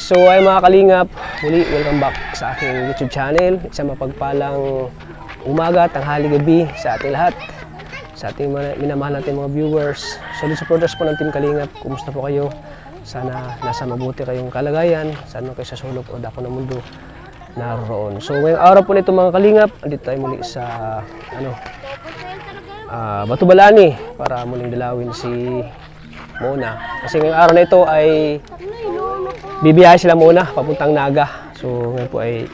So ay mga kalingap, muli welcome back sa aking YouTube channel. Isang mapagpalang umaga, tanghali, gabi sa ating lahat. Sa ating minamahal natin mga viewers, solid supporters po ng Team Kalingap. Kumusta po kayo? Sana nasa mabuti kayong kalagayan. Sana kayo sa sulok o dako ng mundo naroon. So ngayong araw po nito mga Kalingap, andito tayo muli sa Batubalani para muling dalawin si Mona. Kasi ngayong araw na ito ay bibiyahe sila muna papuntang Naga. So ngayon po ay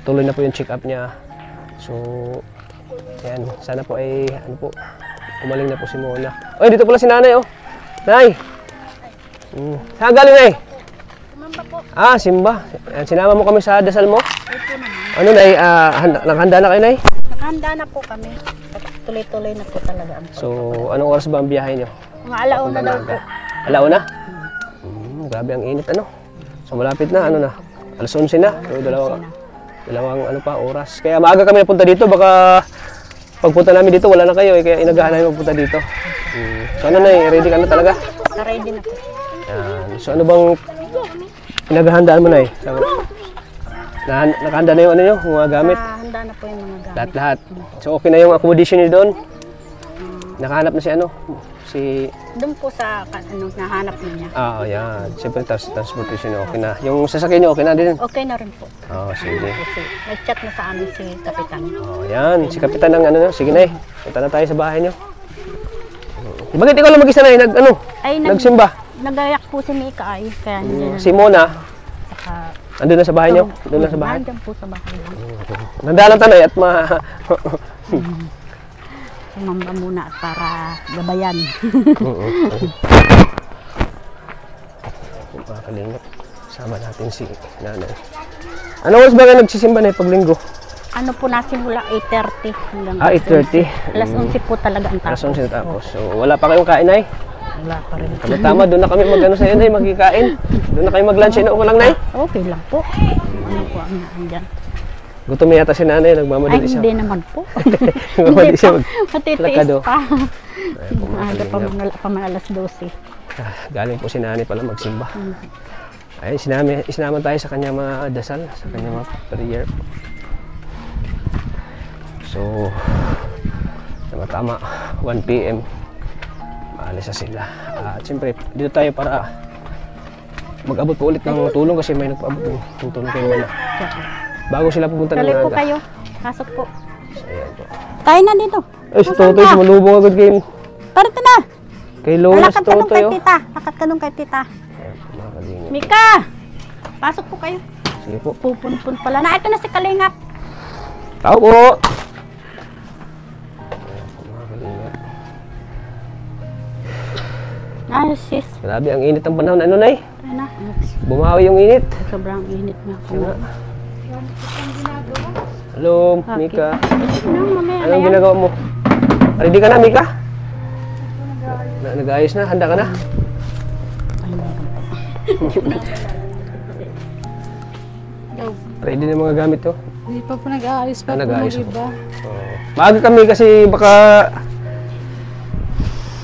tuloy na po yung check up niya. So yan, sana po ay umaling na po si Mona. Oy, dito pala si nanay, oh. Nay. Saan galing, nay? Simba po. Ah, simba. Sinama mo kami sa dasal mo? Ano, nay? Naghanda na kayo, nay? Nakahanda na po kami. Tuloy-tuloy na po talaga. So, anong oras ba ang biyahe nyo? Mga alauna daw po. Alauna? Grabe ang init, ano? So, malapit na, ano na? Alas 11 na. So, dalawang oras. Kaya maaga kami napunta dito, baka pagpunta namin dito, wala na kayo, kaya inagahan namin magpunta dito. So ano na, ready ka na talaga? Ready na po. Yan. So ano bang pinaghahandaan mo na eh? Nakahanda na yung ano nyo, mga gamit? Handa na po yung mga gamit. Lahat-lahat. So okay na yung accommodation nyo doon? Nakahanap na si ano? Doon po sa nahanap niya. Yan. Siyempre transportation nyo okay na. Yung sasakyan nyo okay na din? Okay na rin po. Sige. Nag-chat na sa amin si Kapitan. Yan. Si Kapitan ng ano. Sige na eh. Punta na tayo sa bahay nyo. Bakit ikaw lang mag-isa na eh? Nagsimba? Nagayak po si Mika ay. Kaya si Mona? Saka andun na sa bahay nyo? Doon na sa bahay? Nandiyan po sa bahay. Nandalang tanay at Sumamba muna para gabayan. Mga Kalingap, sama natin si nanay. Ano oras ba kayo nagsisimba na pag linggo? Ano po nasimula 8:30 hanggang 8:30. Alas 11 po talaga ang tapos. Alas 11 tapos. So wala pa kayong kain, nay? Wala pa rin. Tama, doon na kami mag-ano sa'yo, nay, magkikain. Doon na kayo mag-lunch, ino ko lang, nay? Okay lang po. Ano po ang nandyan? Gutom na yata si nanay, nagmamadali siya. Ay, hindi naman po. Nagmamadali siya matitiis pa. Maaga pa man alas 12. Galing po si nanay pala magsimba. Ay, sinama tayo sa kanya mga dasal, sa kanya mga prayer. So, tama 1 PM maalis na sila. At siyempre, dito tayo para mag-abot po ulit ng tulong kasi may nagpa-abot ng tulong kayo wala. Bago sila pupunta ng Tuloy po Naga. kayo. Pasok po. So, ayan po. Tayo na dito. Ay, si Totoy, sumalubong agad kayo. Parito na. Kay Lola, si Lakad ka nung Totoy. kay tita. Lakad ka nung kay tita. Ayan po, mga Kalingap. Mika! Pasok po kayo. Sige po. Pupunpun pala na. Ito na si Kalingap. Tao po! Ayan po, mga Kalingap. Ayos sis. Grabe, ang init ng panahon. Ano, nay? Tayo na. Bumawi yung init. Sobrang init na po. Sige. Hello, Okay. Mika. Ano, mamaya na Anong yan. ginagawa mo? Ready ka na, Mika? Nag-ayos na? Handa ka na? Ay, meron pa. Ready na yung mga gamit to? Hindi pa po nag-aayos pa po Nag-aayos ng iba. Maaga kami kasi baka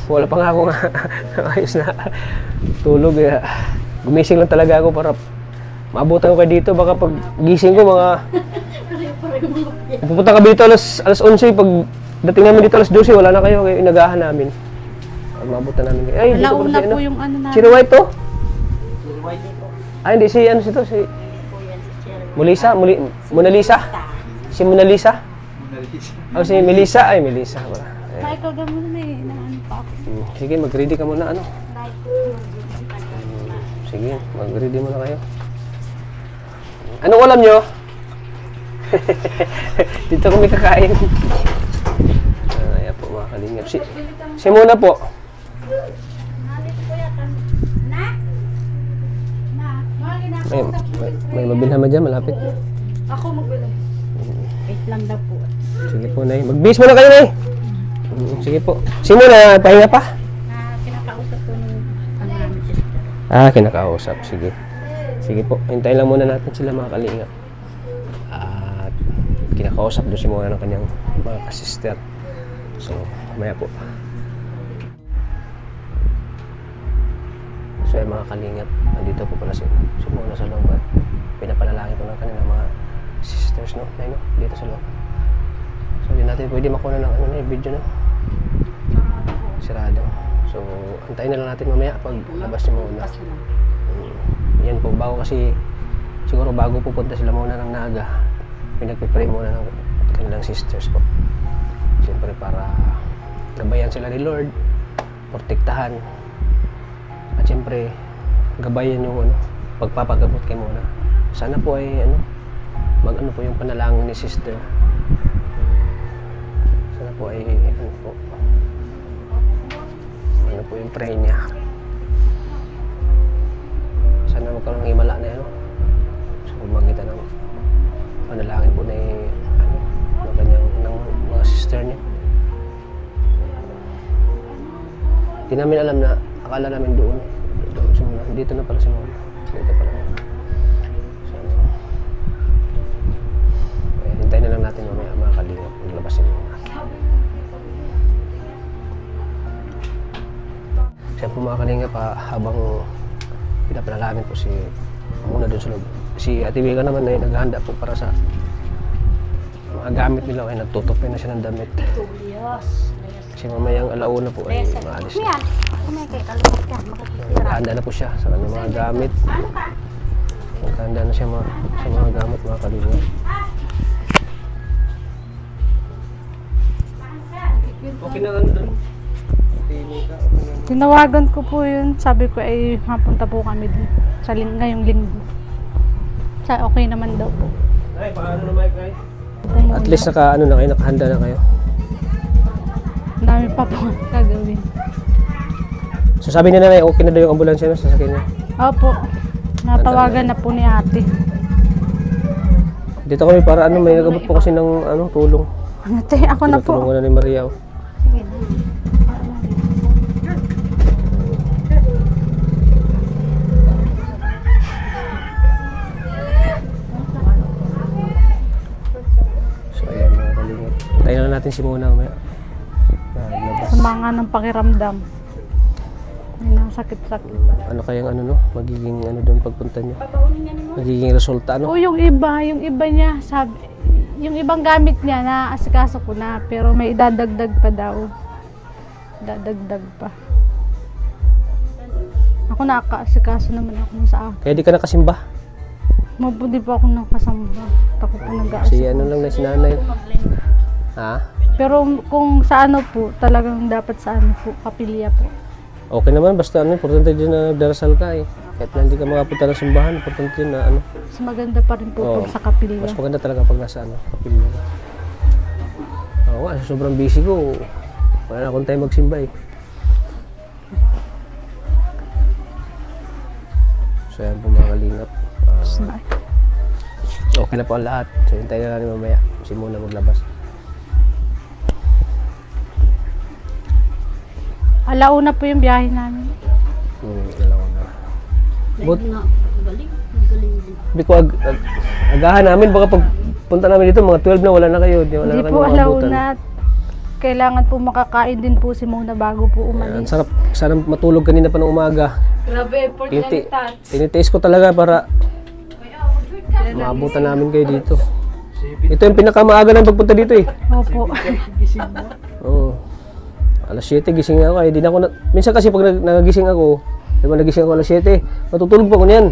wala pa nga akong ayos na tulog. Gumising lang talaga ako para maabutan ko kayo dito. Baka pag gising ko mga pupunta kami dito alas 11. Pag dating namin dito alas 12, wala na kayo. Kaya inagahan namin. Pag maabutan namin kayo. Ay, dito pala Alauna si po yung ano namin. Sino White to? Ay, hindi. Si ano si to? Si Mulisa? Mona Lisa? Si Mona Lisa? Oh, si Melissa? Ay, Melissa. Ay, kagamo na eh. Naan pa ako. Sige, mag-ready ka muna. Ano? Sige, mag-ready muna kayo. Anong alam nyo? Dito kami kakain. Ayan po mga Kalingap. Si Mona po. May mabilhan mo dyan, malapit. Ako magbili. Wait lang daw po. Sige po, Nay. Mag-base muna kayo, Nay. Sige po. Si Mona, pahinga pa? Kinakausap ko ng namin sister. Kinakausap. Sige. Sige po. Hintayin lang muna natin sila mga Kalingap. At kinakausap doon si Mona ng kanyang mga kasister. So, maya po. So yung mga kalingap, nandito po pala si Mona sa loob at pinapanalangin ko ng kanilang mga sisters, no? Ayun, no? Dito sa loob. So hindi natin pwede makuha ng ano na yung video, no? Sirado. So antayin na lang natin mamaya pag labas ni Mona. Yan po, siguro bago pupunta sila muna ng Naga, pinagpipray muna ng kanilang sisters po. Siyempre para gabayan sila ni Lord, protektahan, at siyempre gabayan yung pagpapagamot kay Mona. Sana po ay mag-ano po yung panalangin ni sister. Sana po ay ano po yung pray niya. Sana magkaroon ng himala na yan. So magitan ng panalangin po na ng kanyang ng mga sister niya. Hindi namin alam na, akala namin doon si Mona. Dito na pala si Mona. Dito pala. So, hintayin na lang natin mga kalingap maglabas si Mona. Siyempre mga kalingap, habang pinapanalangin po si Mona doon sa loob. Si Ate Vega naman ay naghahanda po para sa mga gamit nila. Ay nagtutupin na siya ng damit. Kasi mamayang alauna po ay maalis na. Naghahanda na po siya sa kanyang mga gamit. Naghahanda na siya sa mga gamit, mga kalingap. Okay na doon? Tinawagan ko po yun. Sabi ko ay mapunta po kami dun sa ngayong linggo. Okay naman daw po. Ay, paano na Mike, ay? At least nakahanda na kayo. Ang dami pa po gagawin. So sabi niya na okay na daw yung ambulansya na sasakyan niya? Opo. Natawagan na po ni ate. Dito kami para may nagabot po kasi ng tulong. Ako na po. Tinutulungan na ni Maria. Sige na. So ayan mga kalingap. Tayo na natin si Mona mamaya. Sa mga ng pakiramdam. May nasakit-sakit. Ano kayang magiging doon pagpunta niya? Magiging resulta O yung iba niya, yung ibang gamit niya na asikaso ko na, pero may idadagdag pa daw. Dadagdag pa. Ako nakaasikaso naman ako sa akin. Kaya di ka nakasimba? Mabuti pa ako nakasamba. Ako po nag-aasikaso. Kasi lang na sinanay. Ha? Pero kung sa po, talagang dapat sa po, kapilya po. Okay naman, basta importante din na nagdarasal ka eh. Kahit na hindi ka makapunta ng simbahan, importante din na Mas maganda pa rin po pag sa kapilya. Mas maganda talaga pag nasa kapilya. Oo nga, sobrang busy ko. Wala na akong time magsimba eh. So yan po mga kalingap. Okay na po ang lahat. So hintayin na natin mamaya. Si Mona maglabas. Alauna po yung biyahe namin. Alauna. Hindi ko agahan namin. Baka pag punta namin dito, mga 12 na wala na kayo. Hindi po alauna. Kailangan po makakain din po si Mona bago po umalis. Sarap. Sana matulog kanina pa ng umaga. Grabe, effort yan ni Tats. Tinitaste ko talaga para maabutan namin kayo dito. Ito yung pinakamaaga ng pagpunta dito eh. Opo. Oo. Alas 7 gising ako eh. Minsan kasi pag nagising ako, diba nagising ako alas 7, matutulog pa ako niyan.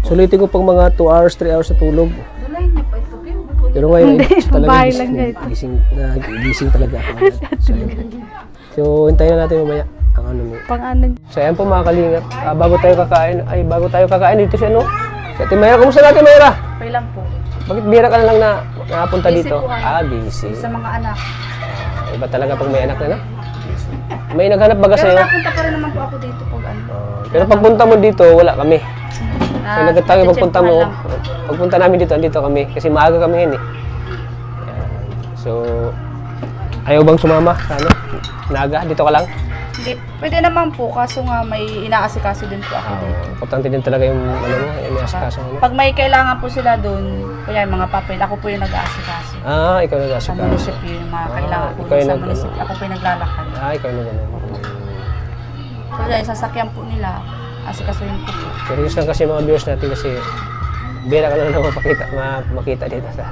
Sulitin ko pang mga 2 hours, 3 hours na tulog. Pero ngayon talaga gising talaga ako. So hintayin na natin mamaya ang So ayan po mga kalingap, bago tayo kakain dito si si Ate Mayra. Kumusta natin Mayra? Okay lang po. Bakit bira ka na lang na napunta Busy dito? po kayo. Busy. Sa mga anak. Iba talaga pag may anak na. May naghanap baga Pero sa'yo? napunta pa rin naman po ako dito pag Pero pagpunta mo dito, wala kami. So nagkatayo nag-check pagpunta namin dito, andito kami. Kasi maaga kami ngayon eh. Ayan. So, ayaw bang sumama sa Naga? Dito ka lang? Hindi, pwede naman po, kaso nga may inaasikaso din po ako dito. Importante din talaga yung yung asikaso. Pag may kailangan po sila doon, kuya mga papel, ako po yung nag-aasikaso. Ikaw Sa nag-asikaso. munisipyo yung mga kailangan po ikaw yung sa munisipyo. Ako po yung naglalakad. Ikaw na gano'n. So, yung sasakyan po nila, asikasuhin ko po. Curious lang kasi mga viewers natin kasi bira ka lang na makita dito sa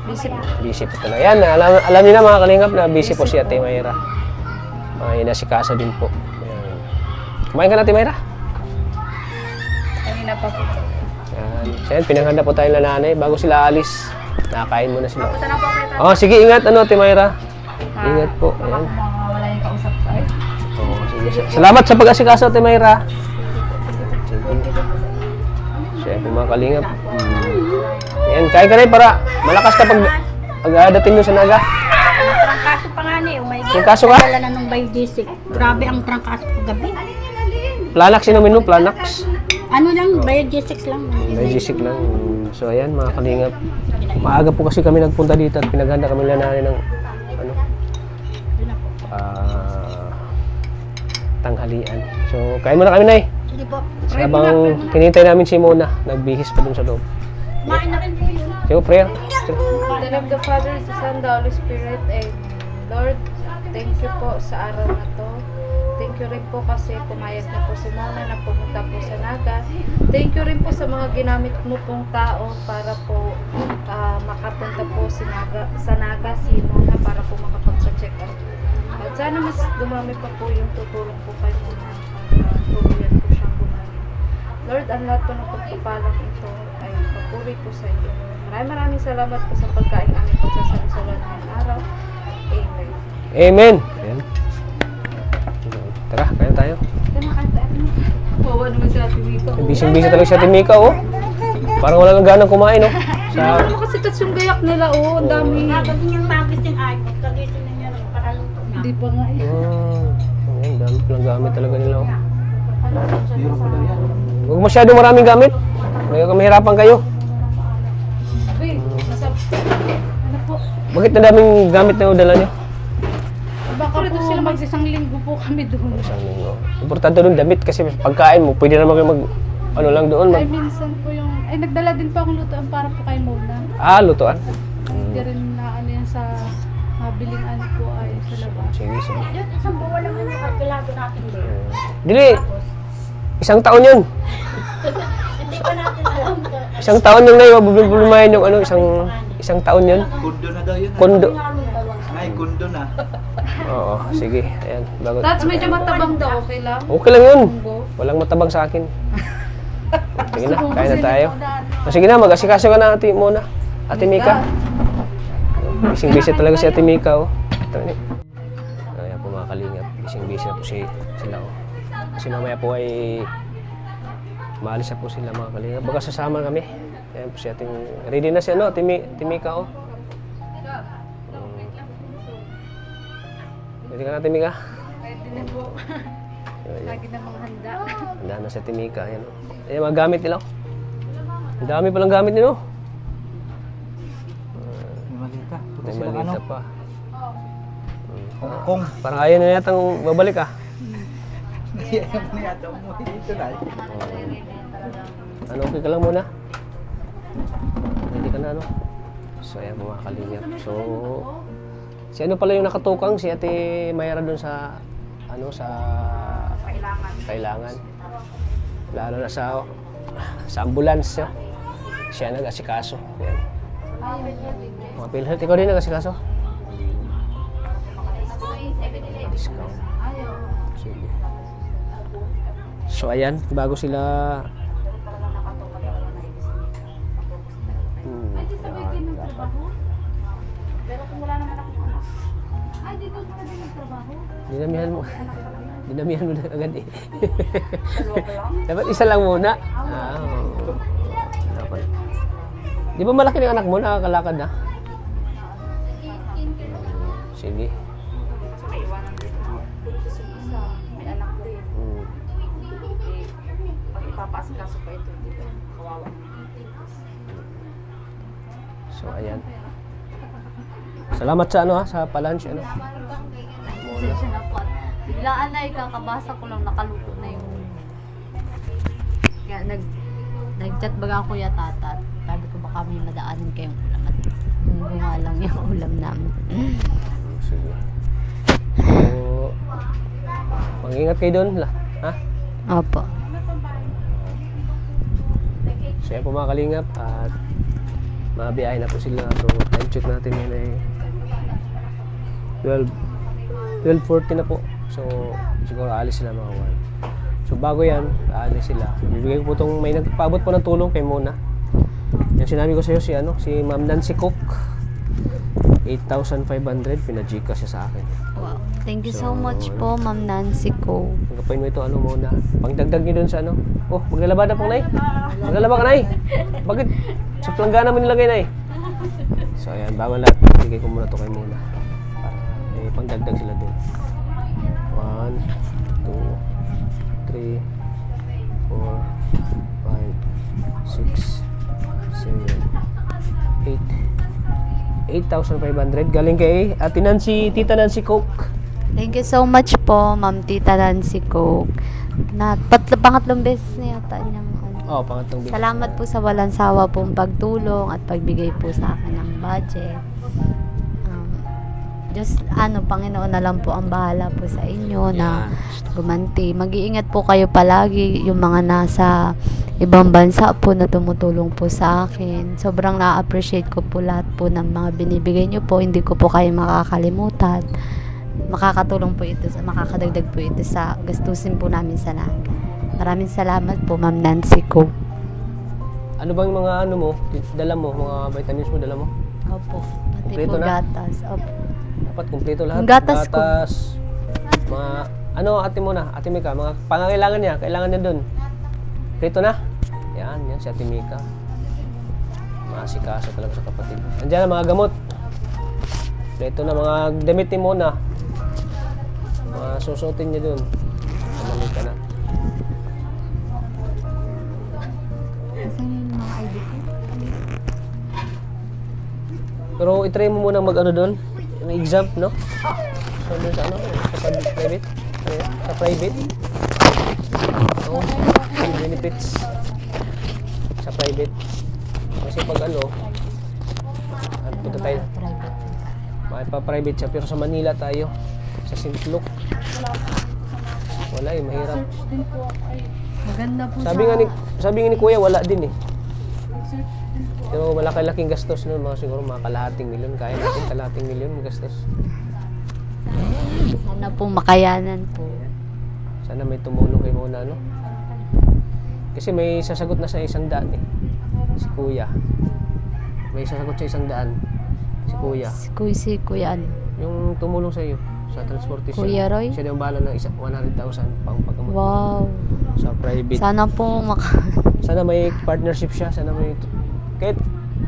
Busy po. busy po talaga. Yan, alam niyo na mga kalingap na busy po si Ate Mayra. Inasikasa din po. Ayan. Kumain ka na, Ate Mayra? Kanina pa po. Yan. So, yan, pinaghanda po tayo na nanay bago sila alis. Nakakain muna sila. Punta na po kayo tayo. Oh, sige, ingat Ate Mayra. Ingat po. Ayan. Wala yung kausap tayo. Oh, sige. Salamat sa pag-asikaso, Ate Mayra. Siya po mga kalingap. Ayan, kain ka rin para malakas ka pag dating mo sa Naga. Trangkaso pa nga ni, oh my God. Trangkaso ka? Wala na nung biodesic. Grabe ang trangkaso ko gabi. Planax inumin mo, Planax. Ano lang, biodesic lang. Logistic lang. So ayan mga kalingap. Maaga po kasi kami nagpunta dito at pinaghanda kami na namin ng ano, tanghalian. So kain muna kami, Nay. Sige po. Habang hinintay namin si Mona, nagbihis pa dun sa loob. Kumain na rin po yun. Sige, prayer. Sige. In the name of the Father, the Son, the Holy Spirit, and Lord, thank you po sa araw na to. Thank you rin po kasi pumayag na po si Mona na pumunta po sa Naga. Thank you rin po sa mga ginamit mo pong tao para po makapunta po sa Naga si Mona para po makapagpa-check up. At sana mas dumami pa po yung tutulong po kay Mona para tuluyan po siyang gumaling. Lord, ang lahat po ng pagpapalang ito ay papuri po sa iyo. Maraming salamat po sa pagkain aming pagsasalusalan ngayong araw. Amen. Amen. Ayan. Tara, kain tayo. Wawa naman si Ate Mika. Busy-busy talaga si Ate Mika, oh. Parang wala nang ganang kumain, oh. Ano kasi touch yung gayak nila, oh. Ang dami. Kagabi niyang magising ay, kagising na niya rin para luto na. Hindi pa nga eh. Ayan, dami palang gamit talaga nila, oh. Huwag masyado maraming gamit. May kamahirapan kayo. Uy, ano po? Bakit na daming gamit na dala nyo? Baka po sila mag-isang linggo po kami doon. Isang linggo. Importante doon damit kasi pagkain mo, pwede naman kayo ano lang doon. Ay, minsan po yung... Ay, nagdala din po akong lutoan para po kay Mona. Lutoan. Hindi rin na ano yan sa mabiling ano po ay sa labas. Sige, sige. Yun, isang buwan lang yung kalkulado natin din. Dili, isang taon yun. Hindi pa natin alam. Isang taon yung ngayon, mabubulumayan yung ano, isang taon yun. Kundo na daw yun. Kondo. Ay, kundo na. Oo, sige. Ayan, bago. Tats, medyo matabang daw. Okay lang? Okay lang yun. Walang matabang sa akin. Sige na, kain na tayo. Sige na, mag-asikaso ka na, Ate Mona. Ate Mika. Bising-busy talaga si Ate Mika, oh. Ito, ayan po mga kalingap. Bising-busy na po sila, oh. Kasi mamaya po ay maalis na po sila mga kalingap. Baka sasama kami. Ayan po si Ate... Ready na si ano, Ate Mika, oh. Ready ka na, Ate Mika? Pwede na po. Lagi namang handa. Handa na si Ate Mika. Ayan, oh. Ayan, mga gamit nila, oh. Ang dami palang gamit nila, oh. May malita. Puto May sila malita ano? pa. Kung. Parang ayaw na yatang babalik, ah. Ayaw mo yata umuwi dito na. Ano, okay ka lang muna? Ready ka na, ano? So, ayan mga kalingap. So, si ano pala yung nakatukang? Si Ate Mayra dun sa, ano, sa... Kailangan. Lalo na sa ambulance, no? Siya nag-asikaso. Ayan. Mga PhilHealth, ikaw din nag-asikaso? Discount. Sige. So, ayan, bago sila... Dinamihan mo. Dinamihan mo na agad eh. Dapat isa lang muna. Oo. Dapat. Di ba malaki ng anak mo? Nakakalakad na? Sige. May iwanan din. Isa, may anak din. Pag ipapasikaso pa ito, hindi ka kawawa. So, ayan. Salamat sa ano ha, sa pa-lunch ano. Pasensya na po. Biglaan na ikakabasa ko lang nakaluto na yung... Kaya nag-chat baga ako kuya Tata. Sabi ko baka may madaanin kayong ulam at bunga lang yung ulam namin. Sige. So, mag-ingat kayo doon, ha? Opo. So yan po mga kalingap at mabiyahe na po sila. So time check natin yun ay 12:40 na po. So siguro aalis sila mga 1. So bago yan, aalis sila. Bibigay ko po itong may nagpaabot po ng tulong kay Mona. Yung sinabi ko sa iyo si Ma'am Nancy Cook. 8,500 pinajika siya sa akin. Wow. Thank you So, so much po, Ma'am Nancy ko. Tanggapin mo ito Mona. Pangdagdag niyo dun sa Oh, maglalaba na po, Nay. Maglalaba ka, Nay. Bakit? Sa planggana mo nilagay, Nay. So ayan, bago lahat, bigay ko muna ito kay Mona. Para may pangdagdag sila dun. 1, 2, 3, 4, 5, 6, 7, 8. 8,500 galing kay Tita Nancy Cook. Thank you so much po, Ma'am Tita Nancy Cook. Pangatlong beses na yata niyang Pangatlong beses. Salamat po sa walang sawa pong pagtulong at pagbigay po sa akin ng budget. Just Panginoon na lang po ang bahala po sa inyo na gumanti. Mag-iingat po kayo palagi, yung mga nasa ibang bansa po na tumutulong po sa akin. Sobrang na-appreciate ko po lahat po ng mga binibigay nyo po. Hindi ko po kayo makakalimutan. Makakatulong po ito, makakadagdag po ito sa gastusin po namin sa naga. Maraming salamat po, Ma'am Nancy ko. Ano bang mga dala mo, mga vitamins mo dala mo? Opo. Pati Kompleto po na? gatas. Opo. Dapat kumpleto lahat. Yung gatas ko. Mga Ate Mika, mga pangangailangan niya, kailangan niya dun. Kompleto na? Yan si Ate Mika. Maasikaso talaga sa kapatid. Andiyan na mga gamot. Kompleto na mga damit ni Mona. Mga susutin niya dun. Kamali ka na. Saan yung mga ID ko? Pero itry mo muna doon. May exam, no? So, doon sa Sa private? Sa private? Oo. Yung benefits. Sa private. Kasi pag punta tayo. Pa-private siya. Pero sa Manila tayo. Sa Sintlok. Wala mahirap. Maganda po Sabi nga ni Kuya, wala din eh. Pero malaki-laking gastos nun, siguro mga kalahating milyon. Kaya natin kalahating milyon gastos. Sana po makayanan po. Sana may tumulong kay Mona, no? Kasi may sasagot na sa 100 eh. Si Kuya. May sasagot sa 100. Si Kuya. Si Kuya ano? Yung tumulong sa iyo sa transportation. Kuya Roy? Siya na yung bahala ng 100,000 pang paggamot. Wow. Sa private. Sana po Sana may partnership siya. Sana may...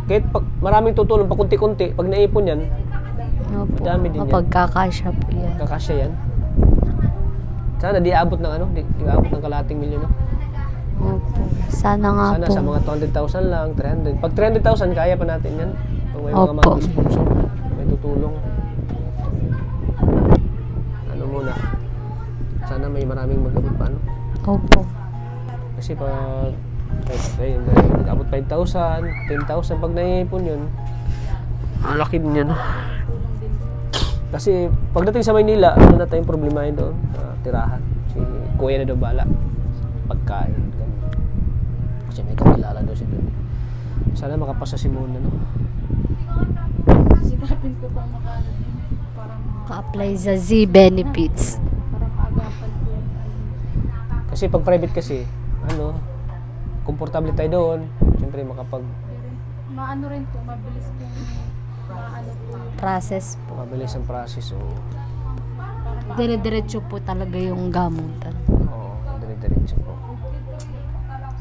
Kahit maraming tutulong, pakunti-kunti, pag naipon yan, madami din yan. Mapagkakasya po yan. Kakasya yan. Sana di abot ng di abot ng kalahating milyon. No? Opo. Sana nga Sana po. sa mga 200,000 lang, 300. Pag 300,000, kaya pa natin yan. Pag may mga Opo. sponsor, may tutulong. Muna. Sana may maraming mag-abot pa, no? Opo. Kasi pag abot 5,000, 10,000 pag naiipon yun, ang laki din yun. Kasi pagdating sa Maynila, na tayong problema yun doon, tirahan. Si Kuya na daw bala. Pagkain. Ganun. Kasi may kakilala daw siya doon. Sana makapasa si Mona, no? Sikapin ko pang Ka-apply sa Z benefits. para maagapan ko yung Kasi pag private kasi, komportable tayo doon. Siyempre maano rin po, mabilis po po. Process po. mabilis ang process. So, Dire-diretso po talaga yung gamutan. oo, dire-diretso po.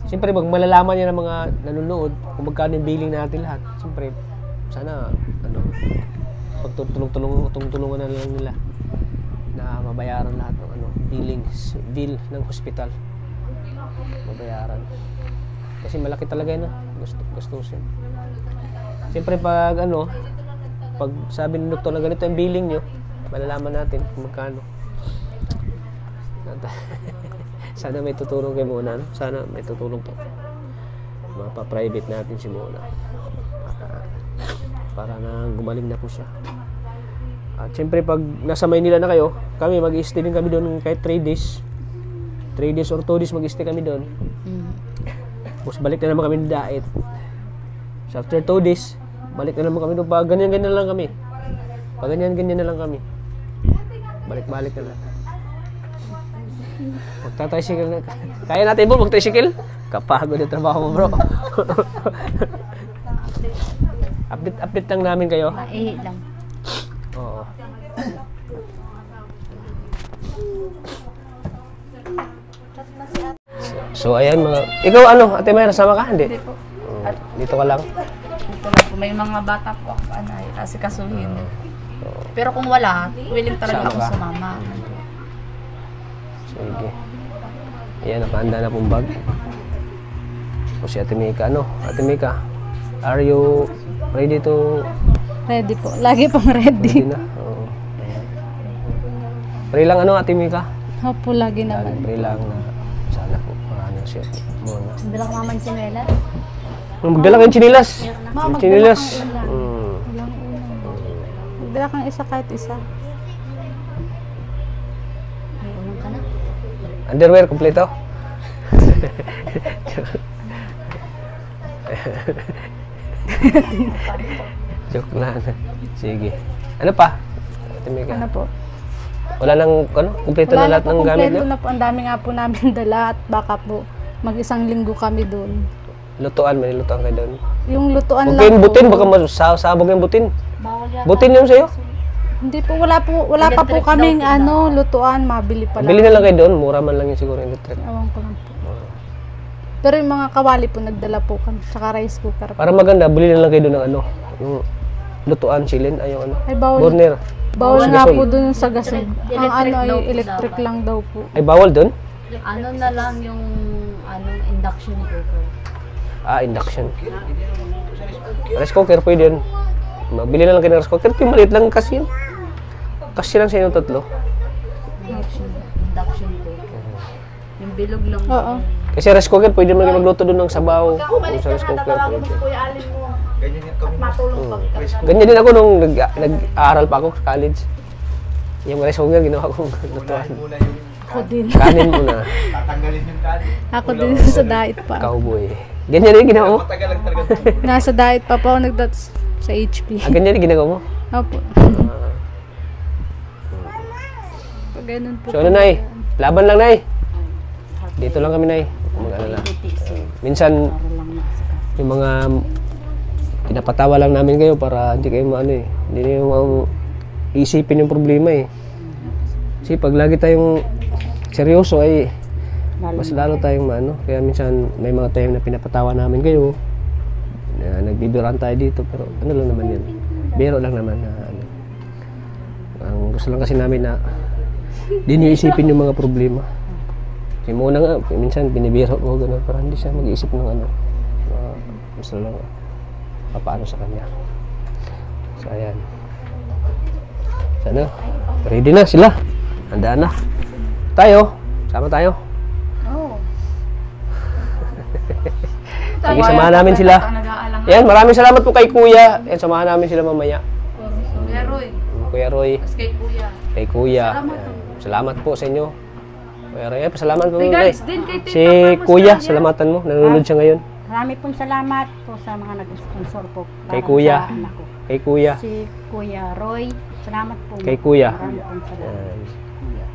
Siyempre, pag malalaman niya ng mga nanonood, kung magkano yung billing natin lahat, siyempre, sana, pagtulungan na lang nila na mabayaran lahat ng bill ng hospital. Mabayaran. Kasi malaki talaga yun, gastusin. Siyempre, pag sabi ng doktor na ganito yung billing nyo, malalaman natin kung magkano. Sana may tutulong kay Mona, no? Sana may tutulong po. Mapa-private natin si Mona. Para na gumaling na po siya. At syempre pag nasa Maynila na kayo, kami mag-i-stay din kami doon kahit 3 days. 3 days or 2 days mag-i-stay kami doon. Tapos balik na naman kami ng diet. So after 2 days, balik na naman kami doon. Pag ganyan-ganyan lang kami. Pag ganyan-ganyan na lang kami. Balik-balik na lang. Magta-tricycle na. Kaya natin po mag-tricycle? Kapagod yung trabaho mo, bro. Update lang namin kayo. Maihi lang. Oo. So ayan mga... Ikaw ano? Ate Mayra, sama ka? Hindi. Hindi po. Dito ka lang. Dito lang po. May mga bata po ako kasi kasuhin. Pero kung wala, willing talaga Sama ako ka? sumama. Sige. Ayan, nakahanda na pong bag. O si Ate Mika, ano? Ate Mika, are you ready to... Ready po. Lagi pong ready. Ready na? Oo. Pray lang ano, Ate Mika? Opo, lagi naman. Pray lang na sana po marami siya muna. Dala ko maman si Mela. Magdala kayong chinilas. Mama, Chinilas. magdala Magdala kang isa kahit isa. May unang ka na. Underwear, kompleto. Joke lang. Sige. Ano pa? Ate Mika? Ano po? Wala nang, ano? Kompleto na lahat ng gamit kompleto niyo? na po. Ang dami nga po namin dala at baka po mag-isang linggo kami doon. Lutuan, may nilutuan kayo doon. Yung lutuan Huwag kayong lang butin, po. baka masabog yung butin. Bawal yata. Butin yung sa'yo. Hindi po, wala pa po Electric kaming daw po lutuan, mabili pa lang. Bili na lang kayo doon, mura man lang yung siguro yung electric. Ewan ko lang po. Pero yung mga kawali po, nagdala po kami. Tsaka rice cooker po. Para maganda, bili na lang kayo doon ng ano, yung lutuan, silin, ay yung ano, Ay, bawal. burner. Bawal Sa nga gasol. po doon sa gasol. Ang Electric ano ay daw po electric dapat. lang daw po. Ay, bawal doon? Ano na lang yung induction cooker. Ah, induction. Rice cooker, pwede yun. Mabili na lang kayo ng rice cooker, yung maliit lang kasi yun. Kasi lang sa inyo tatlo. Induction cooker. Yung bilog lang. Oo. Kasi rice cooker, pwede mo kayo magluto doon ng sabaw. Yung sa rice cooker, pwede. Kuya Alin mo. Ganyan yan kami. Matulog pag Ganyan din ako nung nag-aaral pa ako sa college. Yung rice cooker, ginawa kong lutuan. Muna yung Ako din. Kanin muna. tatanggalin yung kali. Ako din sa diet pa. Cowboy. Ganyan din ginawa mo? Matagal lang talaga. Nasa diet pa po ako sa HP. Ah, ganyan din ginagawa mo? Opo. Pag ganun po. So ano, Nay? Laban lang, Nay. Dito lang kami, Nay. Mag-alala. Minsan, yung mga pinapatawa lang namin kayo para hindi kayo maano eh. Hindi niyo isipin yung problema eh. Kasi pag lagi tayong seryoso ay mas lalo tayong maano. Kaya minsan may mga time na pinapatawa namin kayo. Na nagbibiran tayo dito pero ano lang naman yan. Biro lang naman na ano. Ang gusto lang kasi namin na di niyo isipin yung mga problema. Kasi muna nga, minsan binibiro ko gano'n para hindi siya mag-iisip ng ano. Gusto lang paano sa kanya. So ayan. Sana, ready na sila. Handa na. Tayo, sama tayo. Oo. Sige, samahan namin sila. Ayan, maraming salamat po kay Kuya. Ayan, samahan namin sila mamaya. Kuya Roy. Kuya Roy, Tapos kay Kuya. kay Kuya. Ayan, salamat po sa inyo. Kuya Roy, pasalamat po. Regards din kay Tita Si Pamos Kuya, Daniel. salamatan mo. Nanonood siya ngayon. Marami pong salamat po sa mga nag-sponsor po. Kay para Kuya. sa anak ko. Kay Kuya. Si Kuya Roy. Salamat po. Kay Kuya. Marami pong salamat. Ayan.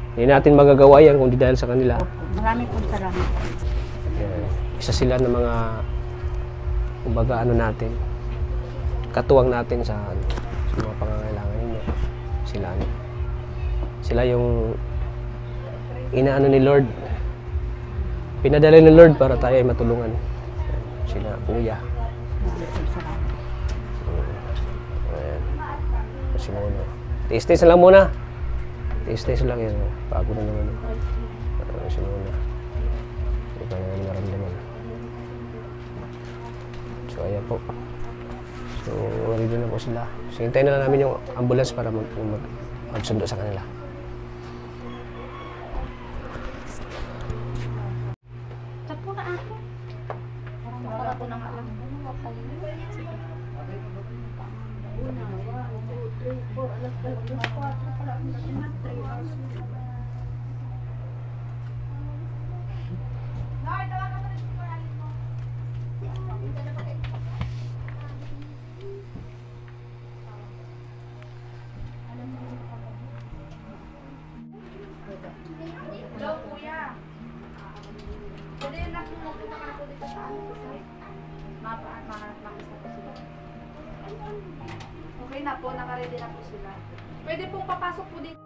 Hindi natin magagawa yan kung di dahil sa kanila. Marami pong salamat. Ayan. Isa sila ng mga kumbaga ano natin katuwang natin sa mga pangangailangan ninyo. Sila yung inaano ni Lord, pinadala ni Lord para tayo ay matulungan. Sila Kuya. Ayan. Kasi muna taste lang muna. Taste lang yan. Bago na naman. Kasi muna hindi pa naman naramdaman. So ayan po. So ready na po sila. So hintayin na lang namin yung ambulance para magsundo sa kanila. Pumunta ka na po dito sa ano, sa makis na po sila. Okay na po, nakaready na po sila. Pwede pong papasok po dito.